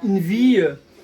une vie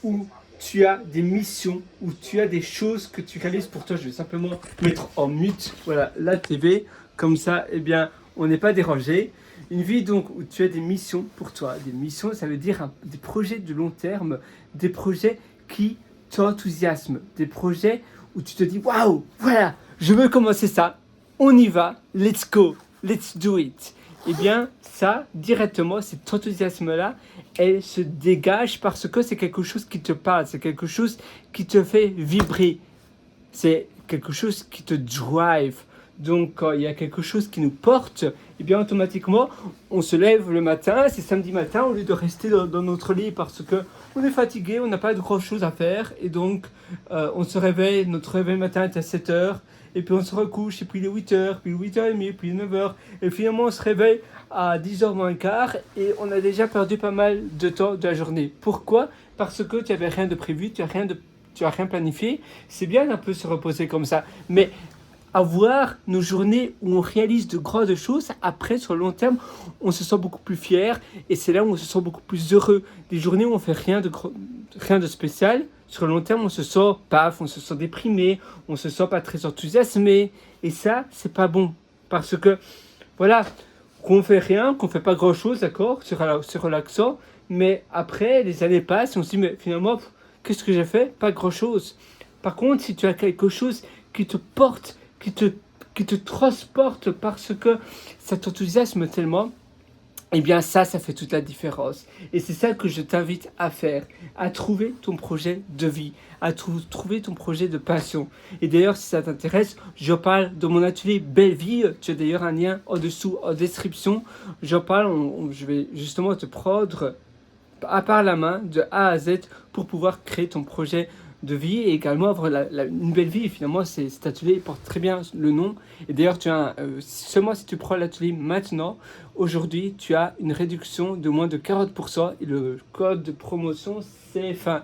où tu as des missions, où tu as des choses que tu réalises pour toi. Je vais simplement mettre en mute, voilà, la TV. Comme ça, eh bien, on n'est pas dérangé. Une vie donc où tu as des missions pour toi. Des missions, ça veut dire des projets de long terme, des projets qui t'enthousiasment, des projets où tu te dis waouh, voilà, je veux commencer ça, on y va, let's go, let's do it. Eh bien, ça, directement, cet enthousiasme-là, elle se dégage parce que c'est quelque chose qui te parle, c'est quelque chose qui te fait vibrer, c'est quelque chose qui te drive. Donc, quand il y a quelque chose qui nous porte, eh bien, automatiquement, on se lève le matin, c'est samedi matin, au lieu de rester dans notre lit parce que on est fatigué, on n'a pas de grand chose à faire, et donc, on se réveille, notre réveil matin est à 7 heures, et puis on se recouche, et puis il est 8 heures, puis 8h30, puis 9 heures, et finalement, on se réveille à 10h moins quart, et on a déjà perdu pas mal de temps de la journée. Pourquoi? Parce que tu n'avais rien de prévu, tu n'as rien planifié. C'est bien d'un peu se reposer comme ça, mais avoir nos journées où on réalise de grandes choses, après, sur le long terme, on se sent beaucoup plus fier, et c'est là où on se sent beaucoup plus heureux. Des journées où on fait rien de spécial, sur le long terme, on se sent paf, on se sent déprimé, on se sent pas très enthousiasmé, et ça, c'est pas bon, parce que, voilà, qu'on fait rien, qu'on fait pas grand chose, d'accord, c'est relaxant, mais après, les années passent, on se dit, mais finalement, qu'est-ce que j'ai fait? Pas grand chose. Par contre, si tu as quelque chose qui te porte, qui te transporte parce que ça t'enthousiasme tellement, eh bien ça fait toute la différence. Et c'est ça que je t'invite à faire, à trouver ton projet de vie, à trouver ton projet de passion. Et d'ailleurs, si ça t'intéresse, j'en parle dans mon atelier Belle Vie. Tu as d'ailleurs un lien en dessous, en description. J'en parle, je vais justement te prendre à part la main de A à Z pour pouvoir créer ton projet de vie et également avoir une belle vie. Et finalement, cet atelier porte très bien le nom. Et d'ailleurs, seulement si tu prends l'atelier maintenant, aujourd'hui, tu as une réduction de moins de 40%. Et le code de promotion, c'est FIN.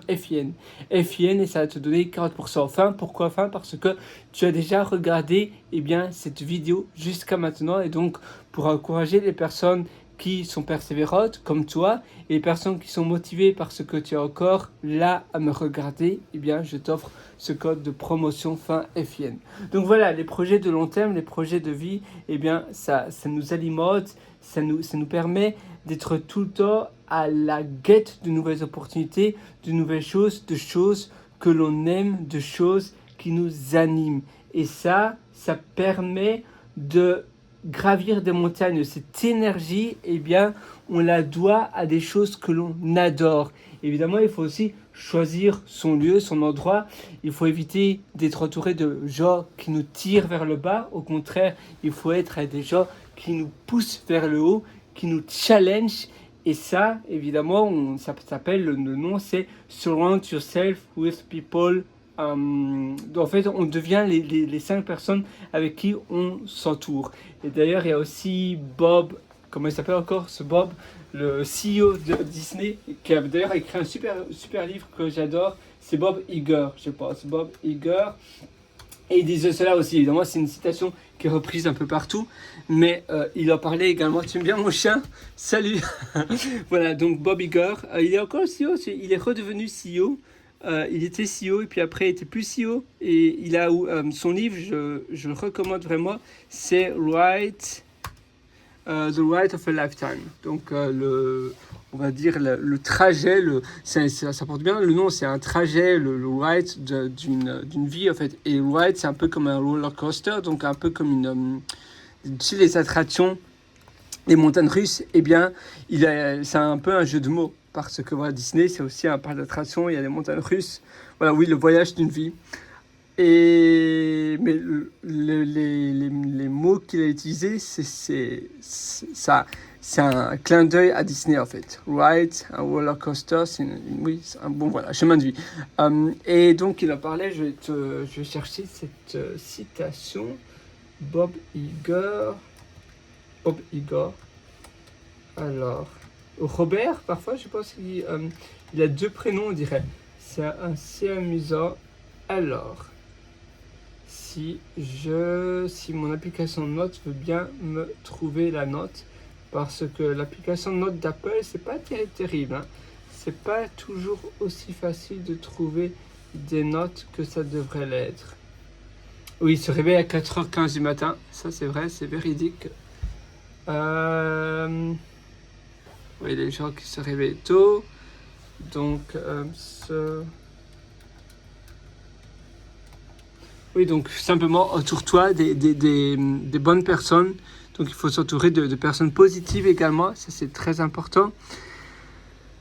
FIN, et ça va te donner 40%. Pourquoi fin? Parce que tu as déjà regardé cette vidéo jusqu'à maintenant. Et donc, pour encourager les personnes qui sont persévérantes comme toi et les personnes qui sont motivées parce que tu es encore là à me regarder, eh bien je t'offre ce code de promotion FIN. Donc voilà, les projets de long terme, les projets de vie, eh bien ça nous alimente, ça nous permet d'être tout le temps à la quête de nouvelles opportunités, de nouvelles choses, de choses que l'on aime, de choses qui nous animent. Et ça permet de gravir des montagnes. Cette énergie, eh bien, on la doit à des choses que l'on adore. Évidemment, il faut aussi choisir son lieu, son endroit. Il faut éviter d'être entouré de gens qui nous tirent vers le bas. Au contraire, il faut être avec des gens qui nous poussent vers le haut, qui nous challenge. Et ça, évidemment, ça s'appelle, le nom, c'est Surround Yourself with People. En fait, on devient les 5 personnes avec qui on s'entoure. Et d'ailleurs, il y a aussi Bob, comment il s'appelle encore ce Bob, le CEO de Disney, qui a d'ailleurs écrit un super livre que j'adore. C'est Bob Iger, je pense. Bob Iger. Et il disait cela aussi, évidemment, c'est une citation qui est reprise un peu partout. Mais il en parlait également. Tu aimes bien mon chien? Salut. Voilà, donc Bob Iger. Il est encore CEO, il est redevenu CEO. Il était CEO et puis après il était plus CEO et il a son livre, je le recommande vraiment, c'est The Right of a Lifetime. Donc on va dire le trajet, ça porte bien le nom, c'est un trajet, le right d'une vie en fait. Et le right, c'est un peu comme un roller coaster, donc un peu comme tu sais, les attractions, les montagnes russes, eh bien c'est un peu un jeu de mots. Parce que voilà, Disney, c'est aussi un parc d'attractions, il y a les montagnes russes. Voilà, oui, le voyage d'une vie. Mais les mots qu'il a utilisés, c'est un clin d'œil à Disney en fait. Ride, un roller coaster, c'est un bon voilà, chemin de vie. Et donc il en parlait, je vais chercher cette citation. Bob Iger. Alors. Robert, parfois, je pense qu'il a 2 prénoms, on dirait. C'est assez amusant. Alors, si mon application de notes veut bien me trouver la note, parce que l'application de notes d'Apple, c'est pas terrible. Hein. c'est pas toujours aussi facile de trouver des notes que ça devrait l'être. Oui, il se réveille à 4h15 du matin, ça c'est vrai, c'est véridique. Oui, les gens qui se réveillent tôt, donc oui, donc simplement entoure-toi des bonnes personnes. Donc il faut s'entourer de personnes positives également, ça c'est très important.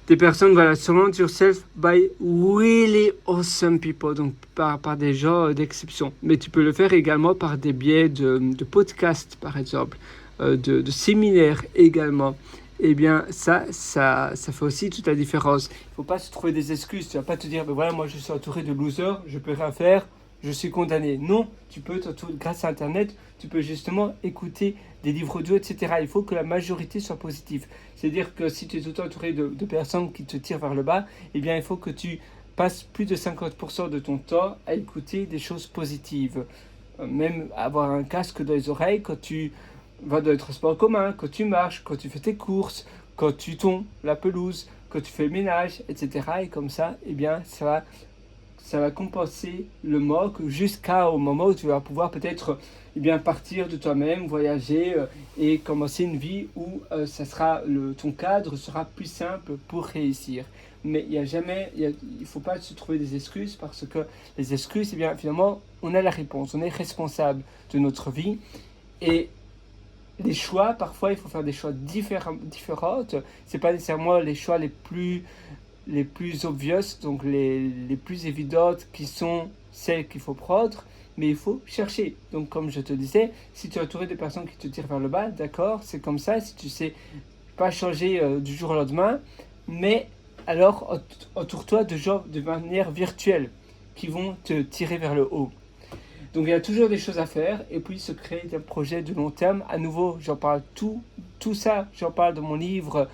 Des personnes, voilà, surround yourself by really awesome people, donc par des gens d'exception. Mais tu peux le faire également par des biais de podcasts, par exemple, de séminaires également. Eh bien, ça fait aussi toute la différence. Il ne faut pas se trouver des excuses. Tu ne vas pas te dire, ben voilà, moi je suis entouré de losers, je ne peux rien faire, je suis condamné. Non, tu peux, grâce à Internet, tu peux justement écouter des livres audio, etc. Il faut que la majorité soit positive. C'est-à-dire que si tu es tout le temps entouré de personnes qui te tirent vers le bas, eh bien, il faut que tu passes plus de 50% de ton temps à écouter des choses positives. Même avoir un casque dans les oreilles quand tu vas dans les transports en commun, quand tu marches, quand tu fais tes courses, quand tu tonds la pelouse, quand tu fais le ménage, etc. Et comme ça, eh bien, ça va compenser le manque jusqu'au moment où tu vas pouvoir peut-être partir de toi-même, voyager et commencer une vie où ton cadre sera plus simple pour réussir. Mais il ne faut pas se trouver des excuses parce que les excuses, finalement, on a la réponse, on est responsable de notre vie et les choix, parfois il faut faire des choix différentes. C'est pas nécessairement les choix les plus obvious, donc les plus évidentes qui sont celles qu'il faut prendre, mais il faut chercher. Donc comme je te disais, si tu es entouré de personnes qui te tirent vers le bas, d'accord, c'est comme ça, si tu sais pas changer du jour au lendemain, mais alors entoure-toi de gens de manière virtuelle qui vont te tirer vers le haut. Donc il y a toujours des choses à faire et puis se créer des projets de long terme. À nouveau, j'en parle tout ça, j'en parle dans mon livre,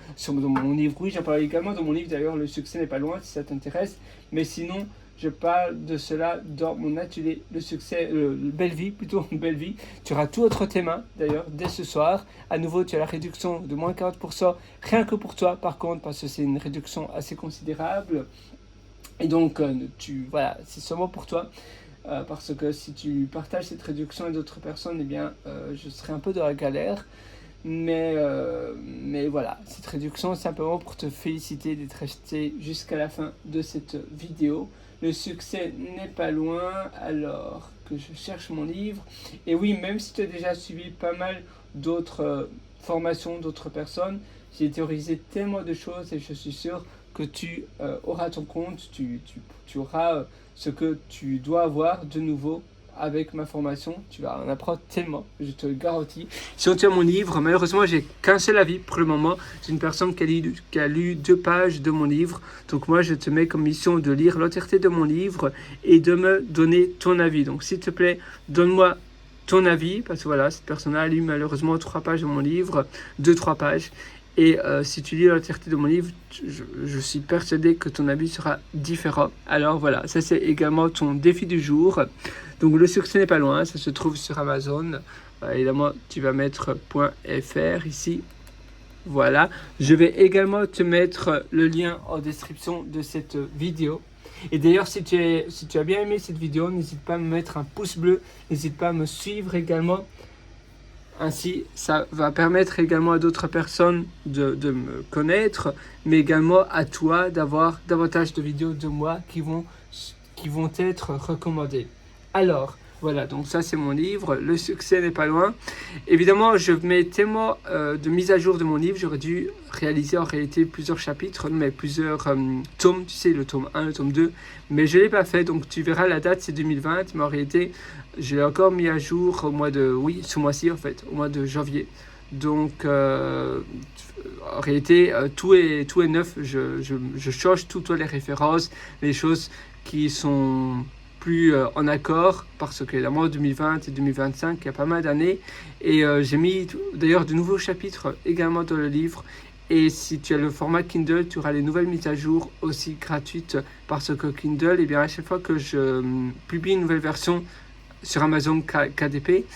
oui, j'en parle également dans mon livre d'ailleurs, Le succès n'est pas loin si ça t'intéresse. Mais sinon, je parle de cela dans mon atelier, Belle Vie, Belle Vie. Tu auras tout entre tes mains d'ailleurs dès ce soir. À nouveau, tu as la réduction de moins 40%, rien que pour toi par contre, parce que c'est une réduction assez considérable. Et donc, voilà, c'est seulement pour toi. Parce que si tu partages cette réduction à d'autres personnes, eh bien, je serai un peu dans la galère. Mais voilà, cette réduction est simplement pour te féliciter d'être resté jusqu'à la fin de cette vidéo. Le succès n'est pas loin, alors que je cherche mon livre. Et oui, même si tu as déjà suivi pas mal d'autres formations d'autres personnes, j'ai théorisé tellement de choses et je suis sûr que tu auras ton compte, tu auras ce que tu dois avoir de nouveau avec ma formation. Tu vas en apprendre tellement, je te le garantis. Si on tient mon livre, malheureusement, j'ai qu'un seul avis pour le moment. C'est une personne qui a lu 2 pages de mon livre. Donc moi, je te mets comme mission de lire l'entièreté de mon livre et de me donner ton avis. Donc s'il te plaît, donne-moi ton avis, parce que voilà, cette personne a lu malheureusement 3 pages de mon livre, 2-3 pages. Et si tu lis l'entièreté de mon livre, je suis persuadé que ton avis sera différent. Alors voilà, ça c'est également ton défi du jour. Donc le succès n'est pas loin, ça se trouve sur Amazon. Évidemment, tu vas mettre .fr ici. Voilà, je vais également te mettre le lien en description de cette vidéo. Et d'ailleurs, si tu as bien aimé cette vidéo, n'hésite pas à me mettre un pouce bleu, n'hésite pas à me suivre également. Ainsi, ça va permettre également à d'autres personnes de me connaître, mais également à toi d'avoir davantage de vidéos de moi qui vont être recommandées. Alors, voilà, donc ça c'est mon livre, Le succès n'est pas loin. Évidemment, je mets tellement de mise à jour de mon livre, j'aurais dû réaliser en réalité plusieurs chapitres, mais plusieurs tomes, tu sais, le tome 1, le tome 2, mais je ne l'ai pas fait, donc tu verras la date, c'est 2020, mais en réalité, je l'ai encore mis à jour ce mois-ci en fait, au mois de janvier. Donc, en réalité, tout est neuf, je change toutes les références, les choses qui sont plus en accord, parce que évidemment 2020 et 2025, il y a pas mal d'années, et j'ai mis d'ailleurs de nouveaux chapitres également dans le livre. Et si tu as le format Kindle, tu auras les nouvelles mises à jour aussi gratuites, parce que Kindle, eh bien, à chaque fois que je publie une nouvelle version sur Amazon KDP,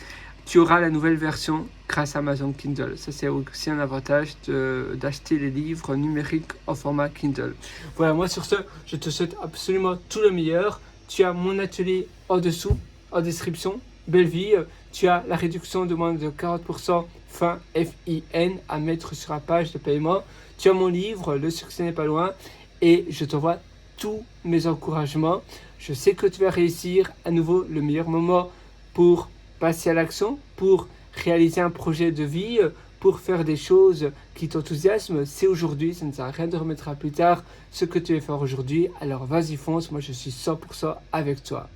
tu auras la nouvelle version grâce à Amazon Kindle. Ça, c'est aussi un avantage d'acheter les livres numériques en format Kindle. Voilà, moi sur ce, je te souhaite absolument tout le meilleur. Tu as mon atelier en dessous, en description. Belle vie. Tu as la réduction de moins de 40% fin FIN à mettre sur la page de paiement. Tu as mon livre, Le succès n'est pas loin. Et je t'envoie tous mes encouragements. Je sais que tu vas réussir. À nouveau, le meilleur moment pour passer à l'action, pour réaliser un projet de vie, pour faire des choses qui t'enthousiasment, c'est aujourd'hui. Ça ne sert à rien de remettre à plus tard ce que tu veux faire aujourd'hui. Alors vas-y, fonce. Moi, je suis 100% avec toi.